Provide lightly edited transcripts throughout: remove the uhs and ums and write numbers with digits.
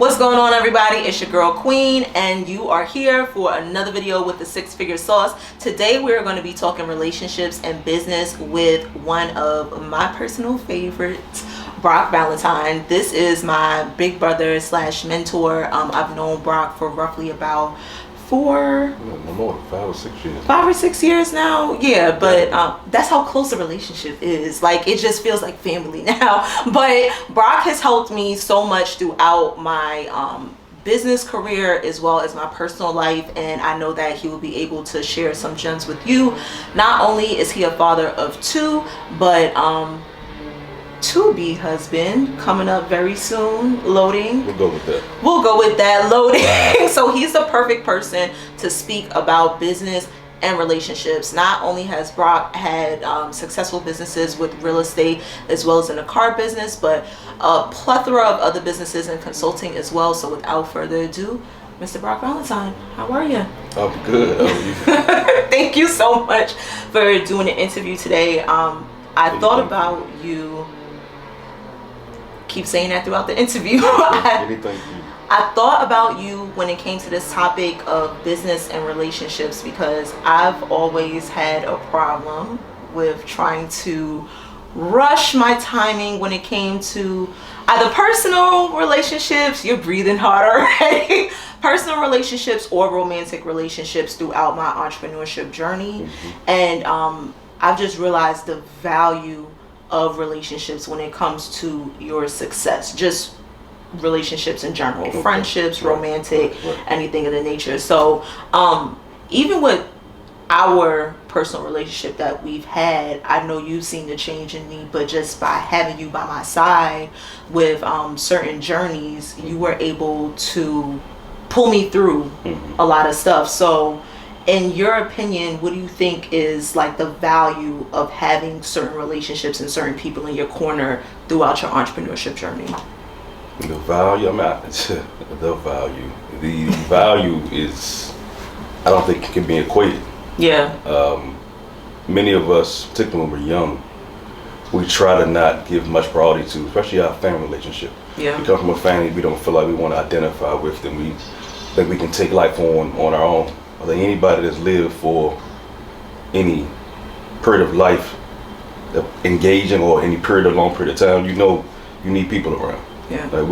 What's going on, everybody? It's your girl Queen, and you are here for another video with the Six Figure Sauce. Today we're going to be talking relationships and business with one of my personal favorites, Brock Valentine. This is my big brother slash mentor. I've known Brock for roughly about more than 5 or 6 years. 5 or 6 years now. Yeah, but that's how close the relationship is. Like, it just feels like family now. But Brock has helped me so much throughout my business career as well as my personal life, and I know that he will be able to share some gems with you. Not only is he a father of 2, but to-be husband coming up very soon, loading. We'll go with that. Loading. So he's the perfect person to speak about business and relationships. Not only has Brock had successful businesses with real estate as well as in the car business, but a plethora of other businesses and consulting as well. So without further ado, Mr. Brock Valentine, how are you? I'm good. How are you? Thank you so much for doing the interview today. I thought about you. Keep saying that throughout the interview. I thought about you when it came to this topic of business and relationships, because I've always had a problem with trying to rush my timing when it came to either personal relationships. You're breathing hard already. Personal relationships or romantic relationships throughout my entrepreneurship journey. And I've just realized the value of relationships when it comes to your success, just relationships in general, friendships, romantic, anything of the nature. So even with our personal relationship that we've had, I know you've seen the change in me, but just by having you by my side with certain journeys, you were able to pull me through a lot of stuff. So in your opinion, what do you think is like the value of having certain relationships and certain people in your corner throughout your entrepreneurship journey? The value, the value is, I don't think it can be equated. Yeah. Many of us, particularly when we're young, we try to not give much priority to, especially our family relationship. Yeah. We come from a family we don't feel like we want to identify with, and we think we can take life on our own. I think anybody that's lived for any period of life, engaging or any long period of time, you know you need people around. Yeah. Like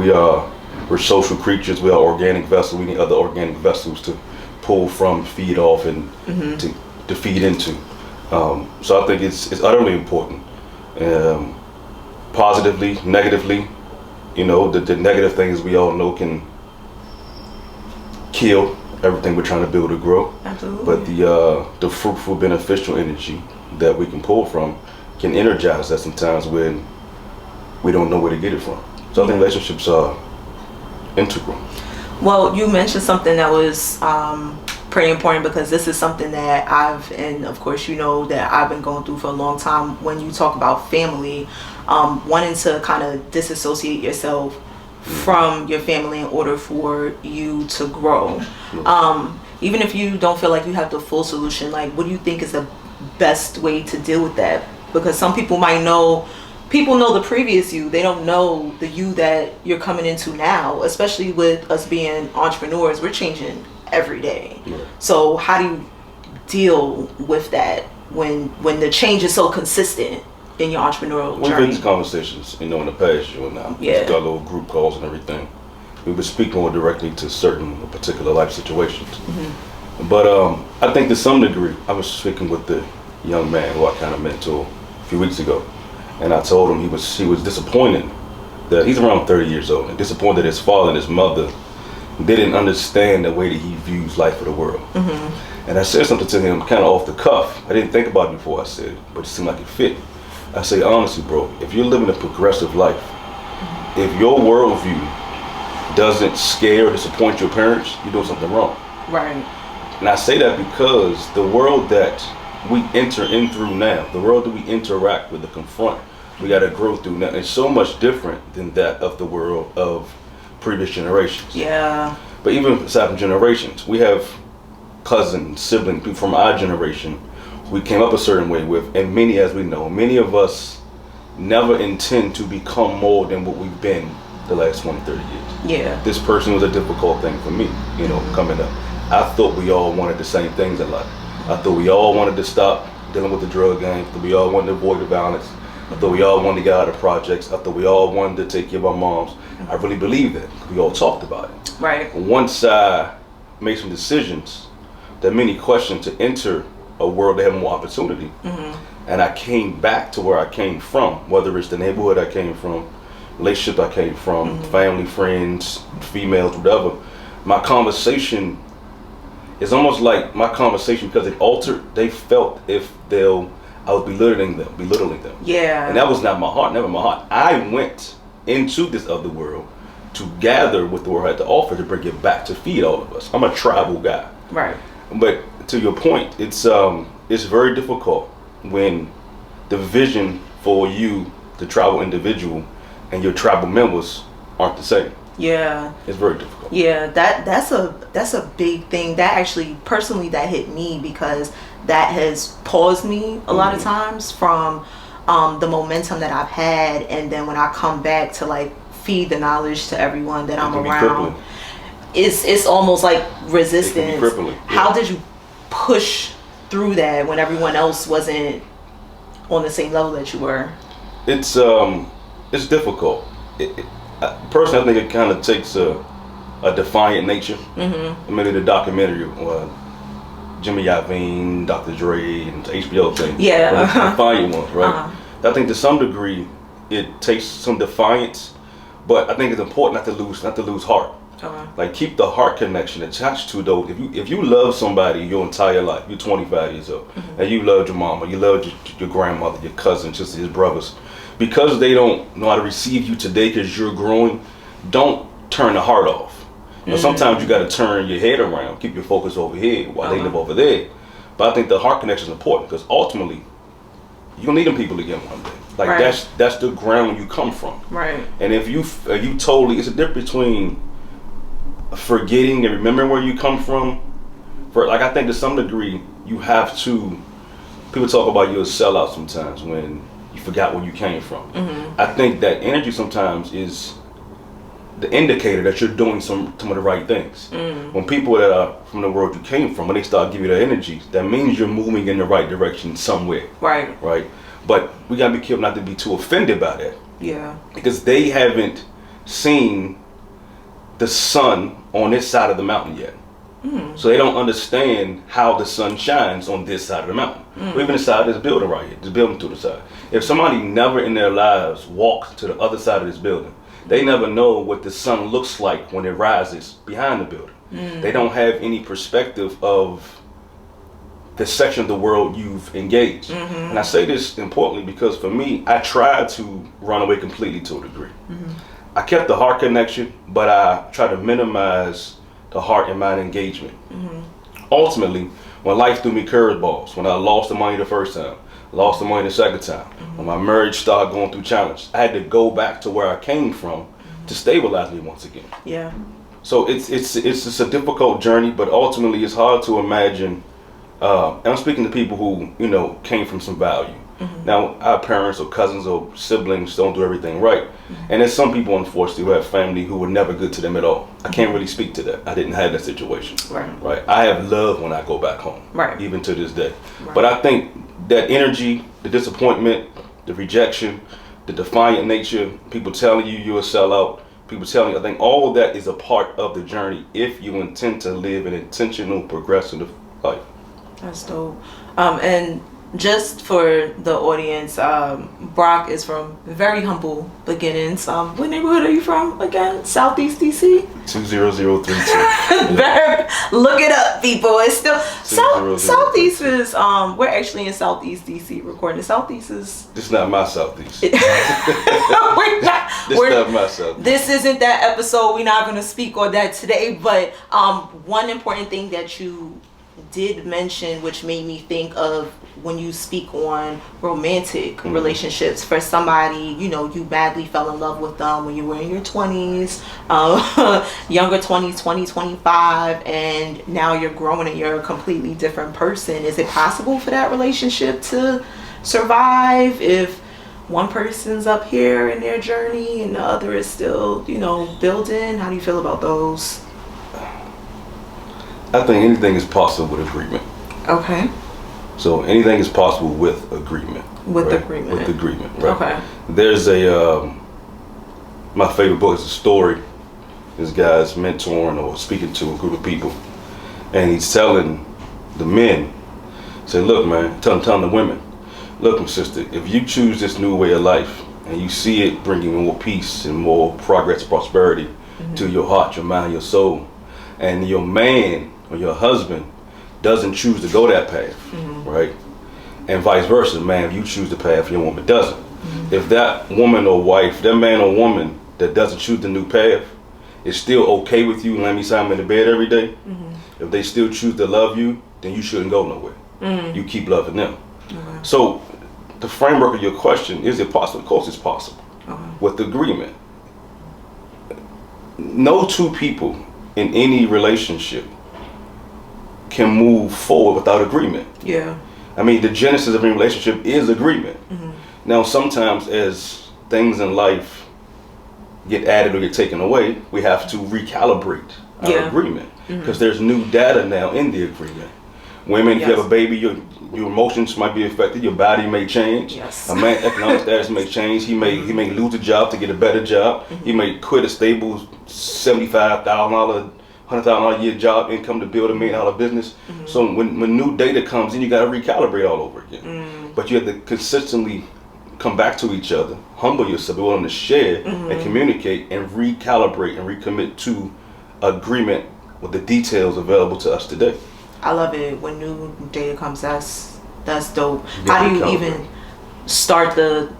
we're social creatures. We are organic vessels. We need other organic vessels to pull from, feed off, and to feed into. So I think it's utterly important. Positively, negatively, you know, the negative things we all know can kill everything we're trying to build or grow. Absolutely. But the fruitful, beneficial energy that we can pull from can energize us sometimes when we don't know where to get it from. So I think relationships are integral. Well, you mentioned something that was pretty important, because this is something that and of course you know that I've been going through for a long time. When you talk about family, wanting to kind of disassociate yourself from your family in order for you to grow. Even if you don't feel like you have the full solution, like, what do you think is the best way to deal with that? Because some people might know, people know the previous you, they don't know the you that you're coming into now. Especially with us being entrepreneurs, we're changing every day. So how do you deal with that when the change is so consistent in your entrepreneurial journey? We've had these conversations, you know, in the past, you and I. Yeah. We've got little group calls and everything. We would speak more directly to certain particular life situations. But I think to some degree, I was speaking with the young man who I kind of mentored a few weeks ago, and I told him he was disappointed that he's around 30 years old, and disappointed that his father and his mother didn't understand the way that he views life of the world. And I said something to him kind of off the cuff. I didn't think about it before I said it, but it seemed like it fit. I say, honestly, bro, if you're living a progressive life, if your worldview doesn't scare or disappoint your parents, you're doing something wrong. Right. And I say that because the world that we enter in through now, the world that we interact with, the confront, we got to grow through now, it's so much different than that of the world of previous generations. Yeah. But even aside generations, we have cousins, siblings, people from our generation we came up a certain way with, and many, as we know, many of us never intend to become more than what we've been the last 20, 30 years. Yeah. This person was a difficult thing for me, coming up. I thought we all wanted the same things in life. I thought we all wanted to stop dealing with the drug game. I thought we all wanted to avoid the violence. I thought we all wanted to get out of projects. I thought we all wanted to take care of our moms. I really believed that. We all talked about it. Right. Once I made some decisions that made me question to enter a world that had more opportunity, and I came back to where I came from, whether it's the neighborhood I came from, relationship I came from, family, friends, females, whatever, my conversation is almost like my conversation, because it altered, they felt if I was belittling them. Yeah. And that was not my heart, never my heart. I went into this other world to gather what the world had to offer, to bring it back to feed all of us. I'm a tribal guy. Right. But to your point, it's very difficult when the vision for you, the tribal individual, and your tribal members aren't the same. Yeah. It's very difficult. Yeah, that's a big thing. That actually, personally, that hit me, because that has paused me a lot of times from the momentum that I've had, and then when I come back to like feed the knowledge to everyone that I'm around, it's almost like resistance. How did you push through that when everyone else wasn't on the same level that you were? It's difficult. Personally, I think it kind of takes a defiant nature. I mean, the documentary, Jimmy Iovine, Dr. Dre, and the HBO thing. Yeah. The defiant ones, right? I think to some degree it takes some defiance, but I think it's important not to lose heart. Like, keep the heart connection attached to those. If you love somebody your entire life, you're 25 years old, and you loved your mama, you loved your grandmother, your cousins, just your brothers, because they don't know how to receive you today because you're growing, don't turn the heart off. Sometimes you got to turn your head around, keep your focus over here while they live over there. But I think the heart connection is important, because ultimately you're gonna need them people again one day. Like, that's the ground you come from. Right. And if you totally, it's a difference between forgetting and remembering where you come from. I think to some degree you have to. People talk about you as a sellout sometimes when you forgot where you came from. I think that energy sometimes is the indicator that you're doing some of the right things. When people that are from the world you came from, when they start giving you that energy, that means you're moving in the right direction somewhere. Right. But we gotta be careful not to be too offended by that. Yeah. Because they haven't seen the sun on this side of the mountain yet. So they don't understand how the sun shines on this side of the mountain. Or even the side of this building right here, this building to the side. If somebody never in their lives walked to the other side of this building, they never know what the sun looks like when it rises behind the building. They don't have any perspective of the section of the world you've engaged. And I say this importantly because for me, I tried to run away completely to a degree. I kept the heart connection, but I tried to minimize the heart and mind engagement. Ultimately, when life threw me curveballs, when I lost the money the first time, lost the money the second time, when my marriage started going through challenges, I had to go back to where I came from to stabilize me once again. Yeah. So it's a difficult journey, but ultimately it's hard to imagine. And I'm speaking to people who came from some value. Now, our parents or cousins or siblings don't do everything right, and there's some people, unfortunately, who have family who were never good to them at all. I can't really speak to that. I didn't have that situation. Right. I have love when I go back home. Right. Even to this day. Right. But I think that energy, the disappointment, the rejection, the defiant nature, people telling you you're a sellout, people telling you, I think all of that is a part of the journey if you intend to live an intentional, progressive life. That's dope. And just for the audience, Brock is from very humble beginnings. What neighborhood are you from again? Southeast DC? 20032. Look it up, people. It's still Southeast is we're actually in Southeast DC recording. Southeast is This is not my Southeast. This not my Southeast. This isn't that episode. We're not gonna speak on that today, but one important thing that you did mention, which made me think of when you speak on romantic relationships for somebody, you badly fell in love with them when you were in your 20s, younger 20s, 25, and now you're growing and you're a completely different person. Is it possible for that relationship to survive if one person's up here in their journey and the other is still, building? How do you feel about those? I think anything is possible with agreement. Okay. So anything is possible with agreement. With right? agreement. With agreement, right? Okay. There's my favorite book is a story. This guy's mentoring or speaking to a group of people, and he's telling the men, say, look, man, telling the women, look, my sister, if you choose this new way of life and you see it bringing more peace and more progress, prosperity to your heart, your mind, your soul, and your man or your husband doesn't choose to go that path, right? And vice versa, man, if you choose the path, your woman doesn't. If that woman or wife, that man or woman that doesn't choose the new path is still okay with you and let me sign them in the bed every day, if they still choose to love you, then you shouldn't go nowhere. You keep loving them. So the framework of your question, is it possible? Of course it's possible. With agreement. No two people in any relationship can move forward without agreement. Yeah. I mean, the genesis of any relationship is agreement. Now, sometimes as things in life get added or get taken away, we have to recalibrate our agreement because there's new data now in the agreement. Women, if you have a baby, your emotions might be affected. Your body may change. Yes. A man's economic status may change. He may lose a job to get a better job. He may quit a stable $75,000, $100,000 a year job income to build $1 million business. So when new data comes in, you got to recalibrate all over again. But you have to consistently come back to each other, humble yourself, be willing to share and communicate and recalibrate and recommit to agreement with the details available to us today. I love it when new data comes. That's dope. How do you even start the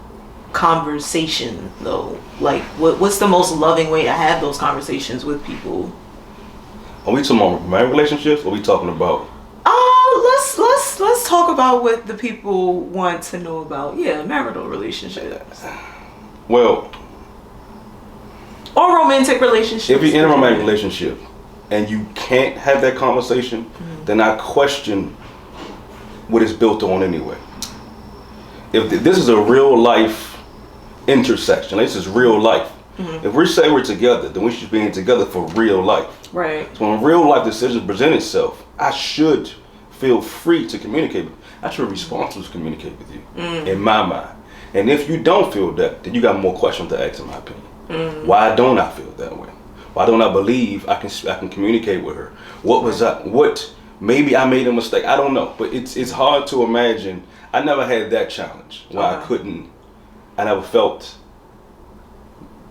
conversation though? Like, what's the most loving way to have those conversations with people? Are we talking about married relationships? Or are we talking about? Let's talk about what the people want to know about. Yeah, marital relationships. Well, or romantic relationships. If you're in a romantic relationship and you can't have that conversation, then I question what it's built on anyway. If this is a real life intersection, this is real life. If we say we're together, then we should be together for real life. Right. So when a real life decision presents itself, I should feel free to communicate with you. I should be responsible to communicate with you, in my mind. And if you don't feel that, then you got more questions to ask, in my opinion. Why don't I feel that way? Why don't I believe I can communicate with her? Maybe I made a mistake. I don't know, but it's hard to imagine. I never had that challenge where I never felt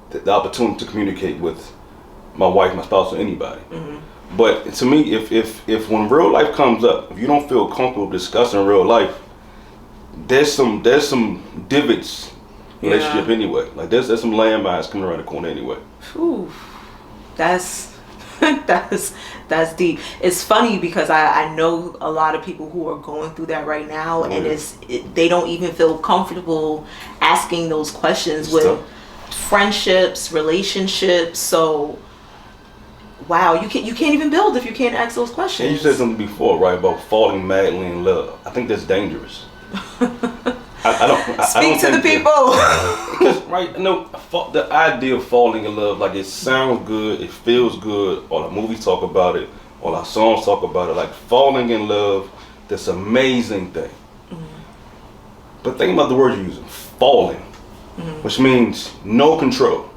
the opportunity to communicate with my wife, my spouse, or anybody. But to me, if when real life comes up, if you don't feel comfortable discussing real life, there's some divots in relationship anyway. Like there's some landmines coming around the corner anyway. Ooh, that's deep. It's funny because I know a lot of people who are going through that right now, and they don't even feel comfortable asking those questions with friendships, relationships. So wow, you can't even build if you can't ask those questions. And you said something before, right, about falling madly in love. I think that's dangerous. Speak to the people. Because, right, no, the idea of falling in love, like it sounds good, it feels good, all the movies talk about it, all our songs talk about it, like falling in love, this amazing thing. But think about the word you're using, falling, which means no control.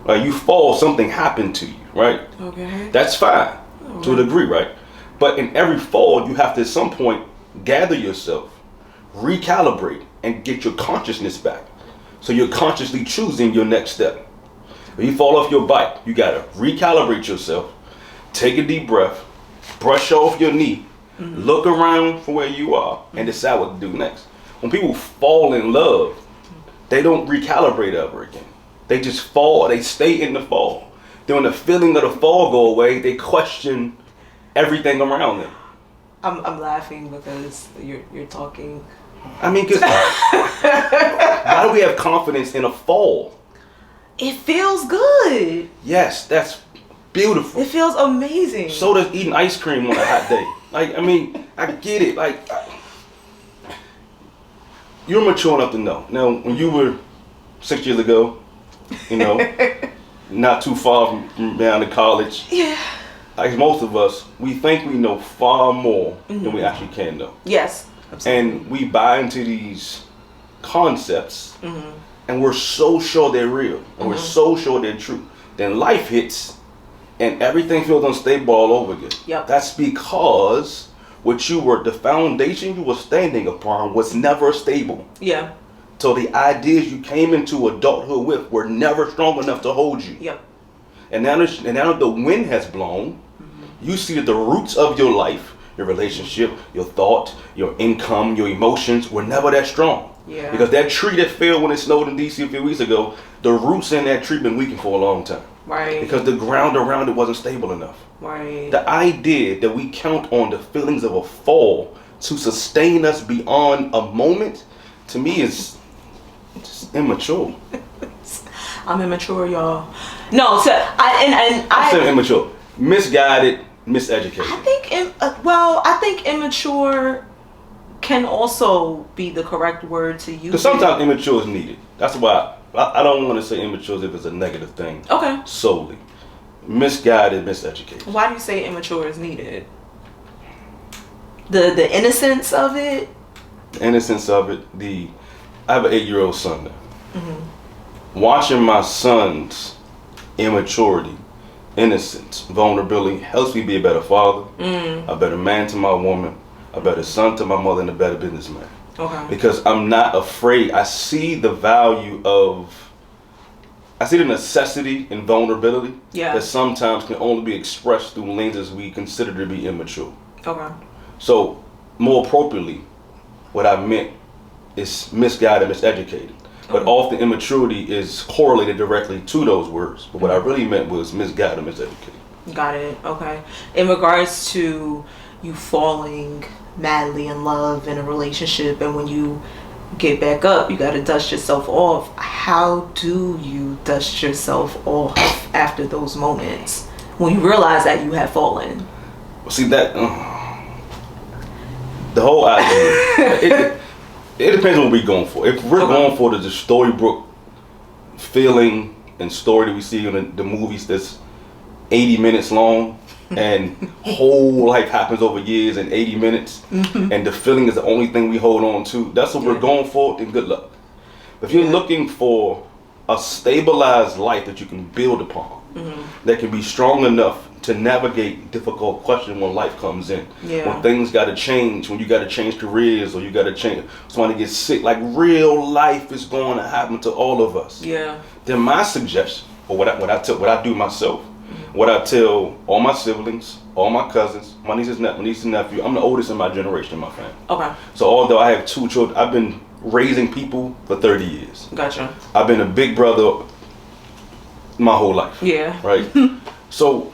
Like you fall, something happened to you, right? Okay. That's fine to a degree, right? But in every fall, you have to at some point gather yourself, recalibrate, and get your consciousness back. So you're consciously choosing your next step. When you fall off your bike, you gotta recalibrate yourself, take a deep breath, brush off your knee, look around for where you are, and decide what to do next. When people fall in love, they don't recalibrate ever again. They just fall, they stay in the fall. Then when the feeling of the fall go away, they question everything around them. I'm laughing because you're talking. I mean, because why do we have confidence in a fall? It feels good. Yes, that's beautiful. It feels amazing. So does eating ice cream on a hot day. Like, I mean, I get it. Like, you're mature enough to know. Now, when you were 6 years ago, you know, not too far from down to college. Yeah. Like most of us, we think we know far more than we actually can know. Yes. Absolutely. And we buy into these concepts, and we're so sure they're real, and we're so sure they're true. Then life hits, and everything feels unstable all over again. Yep. That's because the foundation you were standing upon was never stable. Yeah. So the ideas you came into adulthood with were never strong enough to hold you. Yep. And now that the wind has blown, you see that the roots of your life, your relationship, your thought, your income, your emotions were never that strong. Yeah. Because that tree that fell when it snowed in DC a few weeks ago, the roots in that tree been weakened for a long time. Right. Because the ground around it wasn't stable enough. Right. The idea that we count on the feelings of a fall to sustain us beyond a moment, to me is just immature. I'm immature, y'all. No, so I'm saying immature, misguided, miseducated. I think immature can also be the correct word to use. Because sometimes immature is needed. That's why I don't want to say immature as if it's a negative thing. Okay. Solely. Misguided, miseducated. Why do you say immature is needed? The innocence of it? The innocence of it. I have an 8-year-old son now. Watching my son's immaturity, innocence, vulnerability helps me be a better father, a better man to my woman, a better son to my mother, and a better businessman. Okay. Because I'm not afraid. I see the necessity in vulnerability that sometimes can only be expressed through lenses we consider to be immature. Okay. So, more appropriately, what I meant is misguided, miseducated. But often immaturity is correlated directly to those words. But what I really meant was misguided, miseducated. Got it. Okay. In regards to you falling madly in love in a relationship, and when you get back up, you got to dust yourself off. How do you dust yourself off after those moments when you realize that you have fallen? See that the whole idea. It depends on what we're going for. If we're going for the storybook feeling and story that we see in the movies that's 80 minutes long and whole life happens over years in 80 minutes and the feeling is the only thing we hold on to, that's what we're going for, then good luck. But if you're looking for a stabilized life that you can build upon, that can be strong enough to navigate difficult questions when life comes in. When things got to change, when you got to change careers or you got to change, somebody gets sick, like real life is going to happen to all of us. Yeah. Then my suggestion, or what I do myself, what I tell all my siblings, all my cousins, my niece and nephew, I'm the oldest in my generation in my family. Okay. So although I have 2 children, I've been raising people for 30 years. Gotcha. I've been a big brother my whole life. Yeah. Right? So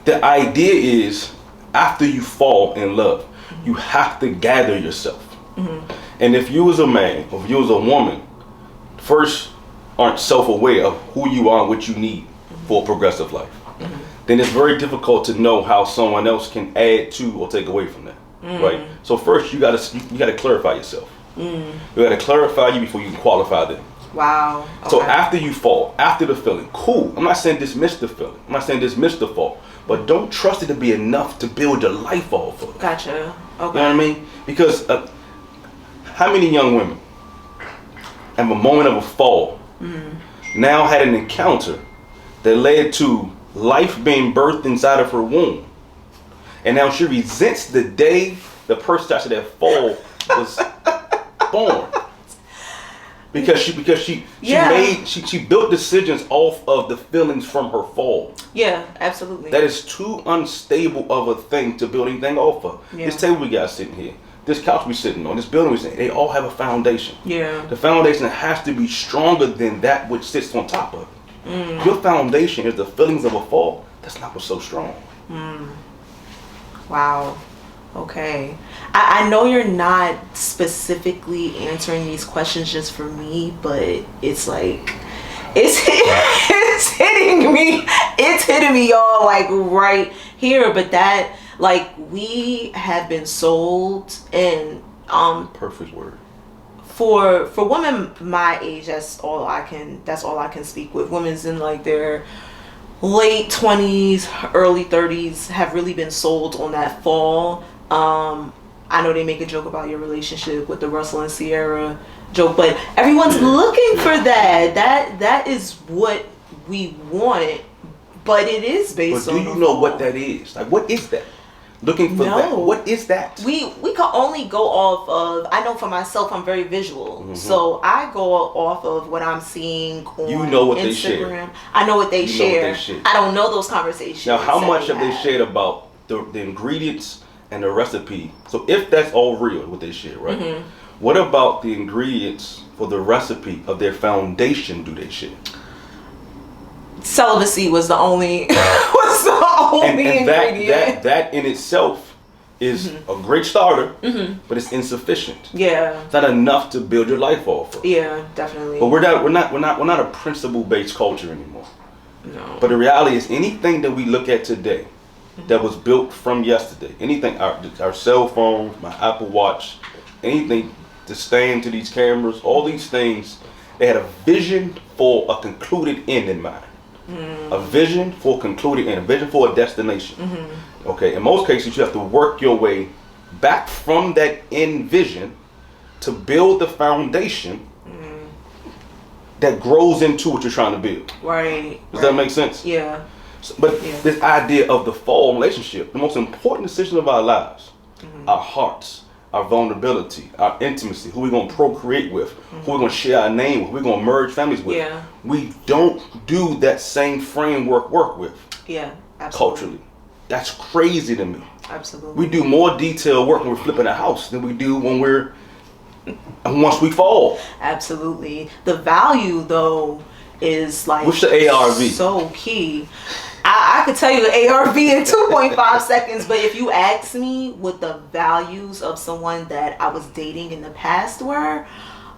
the idea is, after you fall in love, you have to gather yourself. And if you as a man, or if you as a woman, first aren't self-aware of who you are and what you need for a progressive life, then it's very difficult to know how someone else can add to or take away from that. Right? So first you gotta clarify yourself. You gotta clarify you before you can qualify them. Wow. Okay. So after you fall, after the feeling, cool. I'm not saying dismiss the feeling. I'm not saying dismiss the fall. But don't trust it to be enough to build your life off of. Gotcha. Okay. You know what I mean? Because how many young women at a moment of a fall now had an encounter that led to life being birthed inside of her womb, and now she resents the day the person after that fall was born. Because she built decisions off of the feelings from her fall. Yeah, absolutely. That is too unstable of a thing to build anything off of. Yeah. This table we got sitting here, this couch we sitting on, this building we sitting, they all have a foundation. Yeah. The foundation has to be stronger than that which sits on top of it. Your foundation is the feelings of a fall. That's not what's so strong. Wow. Okay. I know you're not specifically answering these questions just for me, but it's like, it's hitting me. It's hitting me, y'all, like right here. But that, like, we have been sold, and Perfect word. For women my age, that's all I can speak with. Women's in like their late 20s, early 30s have really been sold on that fall. I know they make a joke about your relationship with the Russell and Sierra joke, but everyone's looking for that. That is what we want, but it is based on. But do you know what that is? Like, what is that? Looking for that. What is that? We can only go off of. I know for myself, I'm very visual, so I go off of what I'm seeing on what Instagram. They share. I know what they share. I don't know those conversations. Now, how much have they shared about the ingredients and the recipe? So if that's all real, what they share, right? What about the ingredients for the recipe of their foundation? Do they share? Celibacy was the only ingredient. That in itself is a great starter, but it's insufficient. Yeah, it's not enough to build your life off of. Yeah, definitely. But we're not a principle-based culture anymore. No. But the reality is, anything that we look at today that was built from yesterday, anything, our cell phone, my Apple Watch, anything to stand to these cameras, all these things, they had a vision for a concluded end in mind. A vision for a concluded end, a vision for a destination. Okay, in most cases, you have to work your way back from that end vision to build the foundation that grows into what you're trying to build. Right. Does that make sense? Yeah. But this idea of the fall relationship, the most important decision of our lives, our hearts, our vulnerability, our intimacy, who we're going to procreate with, who we're going to share our name with, who we're going to merge families with. Yeah. We don't do that same framework work with. Yeah, absolutely. Culturally. That's crazy to me. Absolutely. We do more detailed work when we're flipping a house than we do once we fall. Absolutely. The value, though, is like... What's the ARV? So key. I could tell you the ARV in 2.5 seconds, but if you ask me what the values of someone that I was dating in the past were,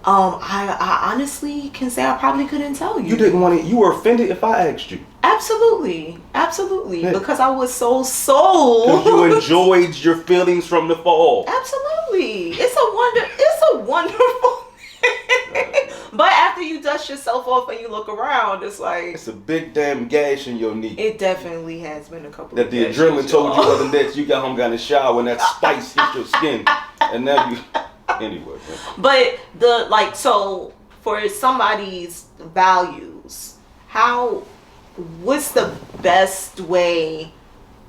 I honestly can say I probably couldn't tell you. You didn't want it. You were offended if I asked you. Absolutely. Yeah. Because I was so sold. Because you enjoyed your feelings from the fall. Absolutely. It's a wonderful But after you dust yourself off and you look around, it's like... It's a big damn gash in your knee. It definitely has been a couple that of the adrenaline told you wasn't that. You got home, got in the shower, and that spice hit your skin. And now you... Anyway. But so for somebody's values, what's the best way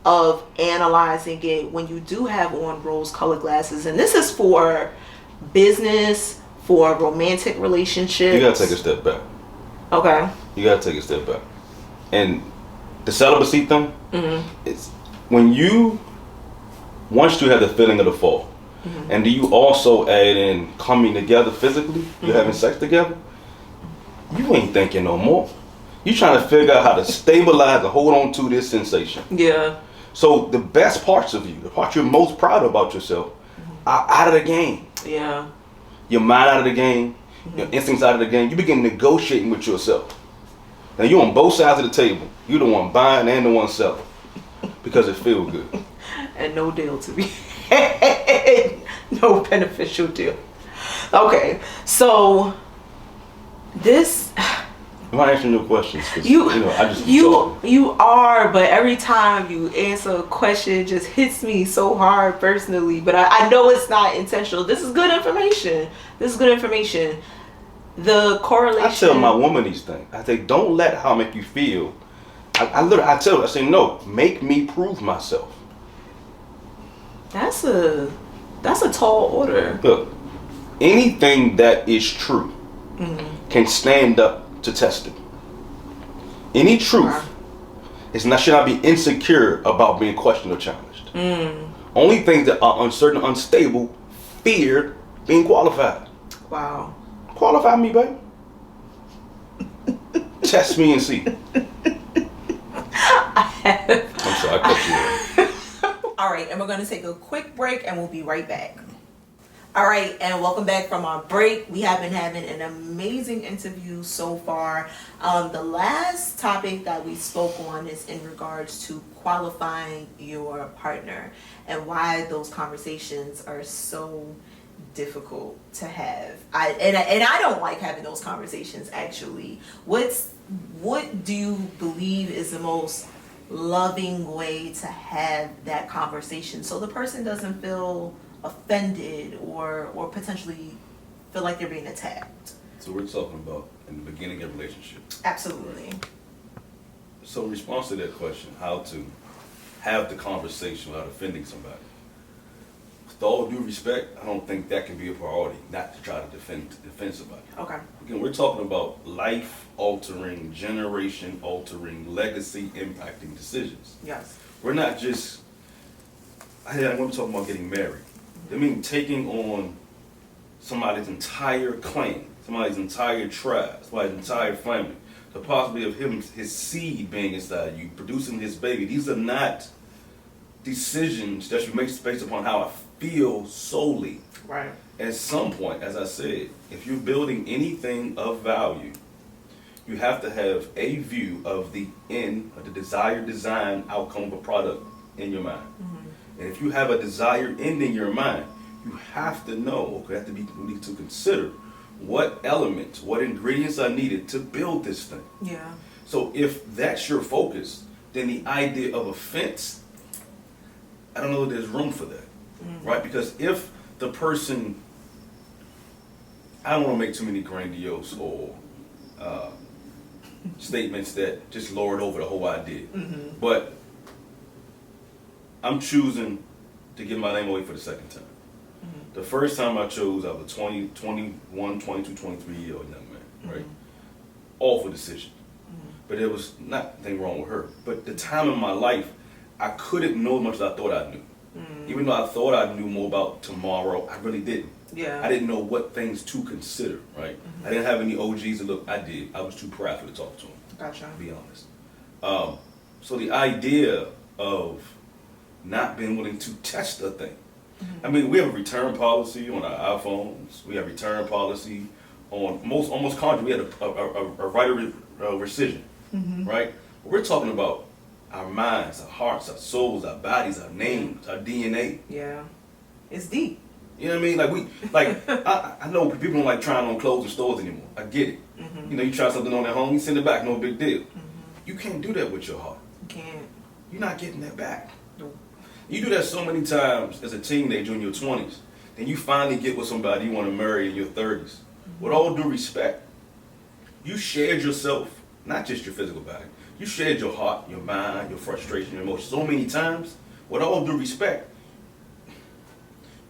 of analyzing it when you do have on rose-colored glasses? And this is for business, for romantic relationships. You gotta take a step back. Okay. You gotta take a step back. And the celibacy thing, it's once you have the feeling of the fall, and do you also add in coming together physically, you're having sex together, you ain't thinking no more. You're trying to figure out how to stabilize and hold on to this sensation. Yeah. So the best parts of you, the part you're most proud about yourself, are out of the game. Yeah. Your mind out of the game, your instincts out of the game. You begin negotiating with yourself. Now you're on both sides of the table. You're the one buying and the one selling because it feels good. And no deal to be no beneficial deal. Okay, so this. I'm not answering your questions. You are, but every time you answer a question, it just hits me so hard personally. But I know it's not intentional. This is good information. The correlation. I tell my woman these things. I say, don't let how I make you feel. I tell her, I say, no, make me prove myself. That's a tall order. Look, anything that is true can stand up to test it. Any truth should not be insecure about being questioned or challenged. Only things that are uncertain, unstable, fear being qualified. Wow. Qualify me, baby. Test me and see. I'm sorry, I cut you off. All right, and we're going to take a quick break and we'll be right back. All right, and welcome back from our break. We have been having an amazing interview so far. The last topic that we spoke on is in regards to qualifying your partner and why those conversations are so difficult to have. I don't like having those conversations actually. What do you believe is the most loving way to have that conversation so the person doesn't feel offended or potentially feel like they're being attacked? So we're talking about in the beginning of a relationship. Absolutely. So in response to that question, how to have the conversation without offending somebody. With all due respect, I don't think that can be a priority, not to try to defend somebody. Okay. Again, we're talking about life-altering, generation-altering, legacy-impacting decisions. Yes. We're not just, when we're talking about getting married, I mean taking on somebody's entire clan, somebody's entire tribe, somebody's entire family, the possibility of his seed being inside you, producing his baby. These are not decisions that you make based upon how I feel solely. Right. At some point, as I said, if you're building anything of value, you have to have a view of the end, of the desired design outcome of a product in your mind. Mm-hmm. And if you have a desired end in your mind, you have to know, or you need to consider what elements, what ingredients are needed to build this thing. Yeah. So if that's your focus, then the idea of offense, I don't know if there's room for that, right? Because if the person, I don't want to make too many grandiose or statements that just lord over the whole idea, but I'm choosing to give my name away for the second time. The first time I chose, I was a 20, 21, 22, 23-year-old young man, right? Awful decision. But there was nothing wrong with her. But the time in my life, I couldn't know as much as I thought I knew. Even though I thought I knew more about tomorrow, I really didn't. Yeah. I didn't know what things to consider, right? I didn't have any OGs to look. I did. I was too prideful to talk to them. Gotcha. To be honest. So the idea of not being willing to test a thing. I mean, we have a return policy on our iPhones. We have return policy on almost contract. We had a right of rescission, right? We're talking about our minds, our hearts, our souls, our bodies, our names, our DNA. Yeah, it's deep. You know what I mean? I know people don't like trying on clothes in stores anymore. I get it. You know, you try something on at home, you send it back, no big deal. You can't do that with your heart. You can't. You're not getting that back. Nope. You do that so many times as a teenager in your 20s, then you finally get with somebody you want to marry in your 30s. With all due respect, you shared yourself, not just your physical body, you shared your heart, your mind, your frustration, your emotions so many times. With all due respect,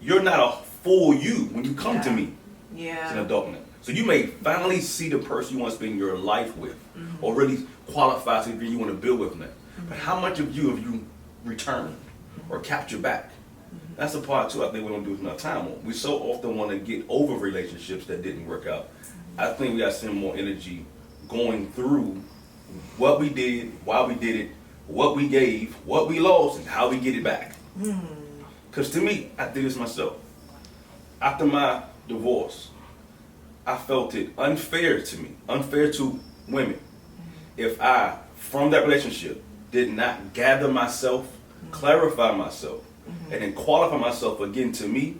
you're not a full you when you come to me as an adult now. So you may finally see the person you want to spend your life with, or really qualify to the degree you want to build with now. But how much of you have you returned or captured back? That's the part too I think we don't do enough time on. We so often want to get over relationships that didn't work out. I think we got to spend more energy going through what we did, why we did it, what we gave, what we lost, and how we get it back. Because to me, I did this myself. After my divorce, I felt it unfair to me, unfair to women, if I, from that relationship, did not gather myself, clarify myself, and then qualify myself again to me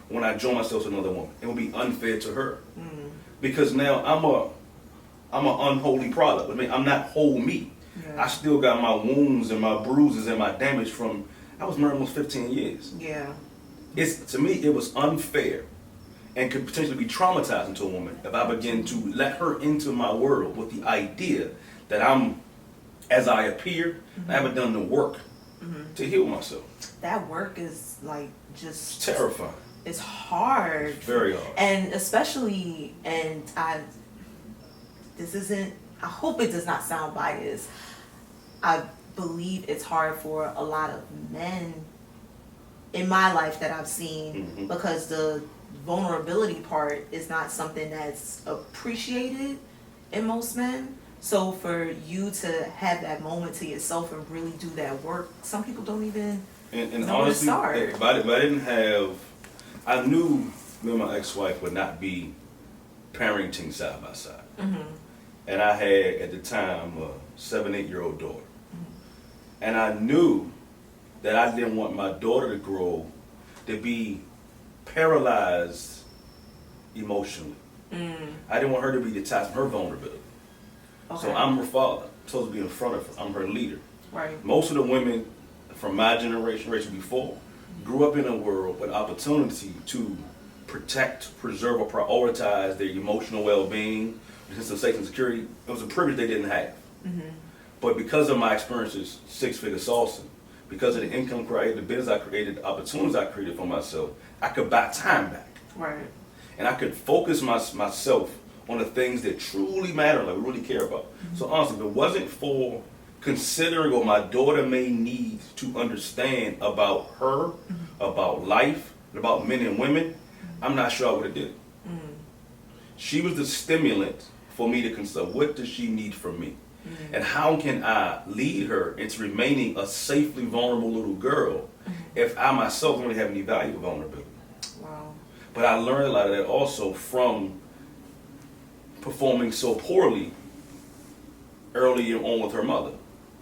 when I join myself to another woman. It would be unfair to her. Because now I'm an unholy product. I mean, I'm not whole me. Yeah. I still got my wounds and my bruises and my damage from, I was married almost 15 years. Yeah. To me, it was unfair and could potentially be traumatizing to a woman if I begin to let her into my world with the idea that I'm, as I appear, I haven't done the work to heal myself. That work is like just... It's terrifying. It's hard. It's very hard. And especially, I hope it does not sound biased. I believe it's hard for a lot of men in my life that I've seen because the vulnerability part is not something that's appreciated in most men. So for you to have that moment to yourself and really do that work, some people don't even know honestly, where to start. If I didn't have, I knew me and my ex-wife would not be parenting side by side. And I had, at the time, a 7-8-year-old daughter. And I knew that I didn't want my daughter to grow to be paralyzed emotionally. I didn't want her to be detached from her vulnerability. Okay. So I'm her father. I'm supposed to be in front of her. I'm her leader. Right. Most of the women from my generation before, grew up in a world with opportunity to protect, preserve, or prioritize their emotional well-being, their sense of safety and security. It was a privilege they didn't have. But because of my experiences, six-figure salsa, because of the income created, the business I created, the opportunities I created for myself, I could buy time back. Right. And I could focus myself on the things that truly matter, like we really care about. So honestly, if it wasn't for considering what my daughter may need to understand about her, about life, and about men and women, I'm not sure I would have did it. She was the stimulant for me to consider, what does she need from me? And how can I lead her into remaining a safely vulnerable little girl if I myself don't really have any value for vulnerability? Wow. But I learned a lot of that also from performing so poorly early on with her mother.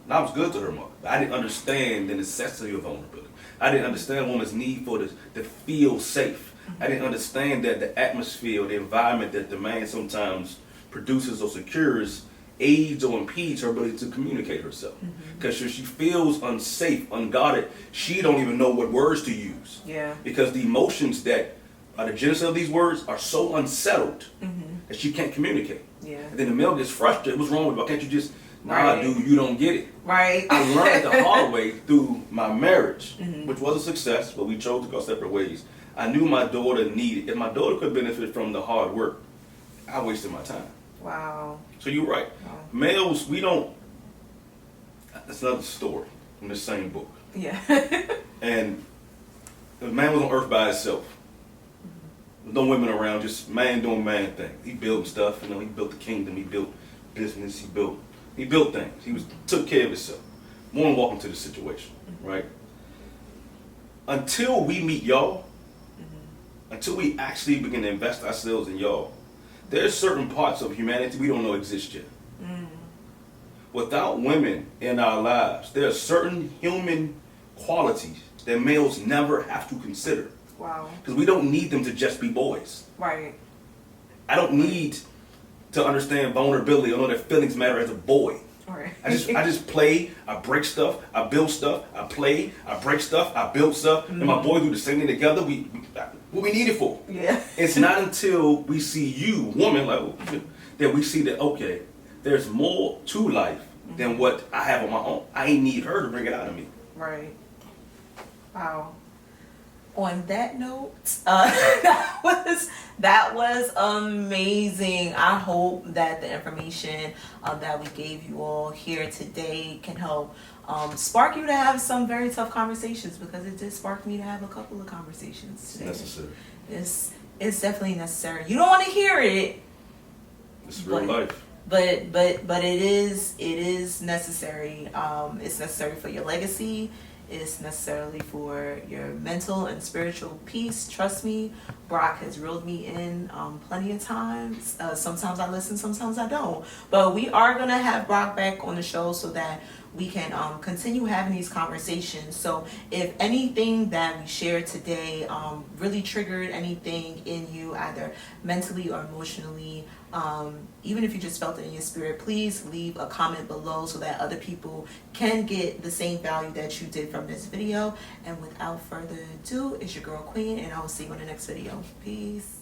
And I was good to her mother. But I didn't understand the necessity of vulnerability. I didn't understand a woman's need for to feel safe. I didn't understand that the atmosphere, the environment that the man sometimes produces or secures aids or impedes her ability to communicate herself. Because if she feels unsafe, unguarded, she don't even know what words to use. Yeah. Because the emotions that are the genesis of these words are so unsettled that she can't communicate. Yeah. And then the male gets frustrated. What's wrong with you? Why can't you just, nah, dude, you don't get it. Right. I learned the hard way through my marriage, which was a success, but we chose to go separate ways. I knew my daughter needed, if my daughter could benefit from the hard work, I wasted my time. Wow. So you're right. Wow. Males, we don't, that's another story from the same book. Yeah. And the man was on earth by himself. There's no women around, just man doing man things. He built stuff, he built the kingdom, he built business, he built things. He took care of himself. More than welcome to the situation, right? Until we meet y'all, until we actually begin to invest ourselves in y'all, there's certain parts of humanity we don't know exist yet. Without women in our lives, there are certain human qualities that males never have to consider. Wow. Because we don't need them to just be boys. Right. I don't need to understand vulnerability or know that feelings matter as a boy. Right. I just play, I break stuff, I build stuff, I play, I break stuff, I build stuff, and my boys do the same thing together. What we need it for. Yeah. It's not until we see you, woman, like that we see that, okay, there's more to life than what I have on my own. I ain't need her to bring it out of me. Right. Wow. On that note, that was amazing. I hope that the information that we gave you all here today can help spark you to have some very tough conversations, because it did spark me to have a couple of conversations today. It's necessary. It's definitely necessary. You don't want to hear it. It's real life. But it is necessary. It's necessary for your legacy. It's necessarily for your mental and spiritual peace. Trust me, Brock has reeled me in plenty of times. Sometimes I listen, sometimes I don't. But we are going to have Brock back on the show so that we can continue having these conversations. So if anything that we shared today really triggered anything in you, either mentally or emotionally, even if you just felt it in your spirit, please leave a comment below so that other people can get the same value that you did from this video. And without further ado, it's your girl Queen, and I will see you in the next video. Peace.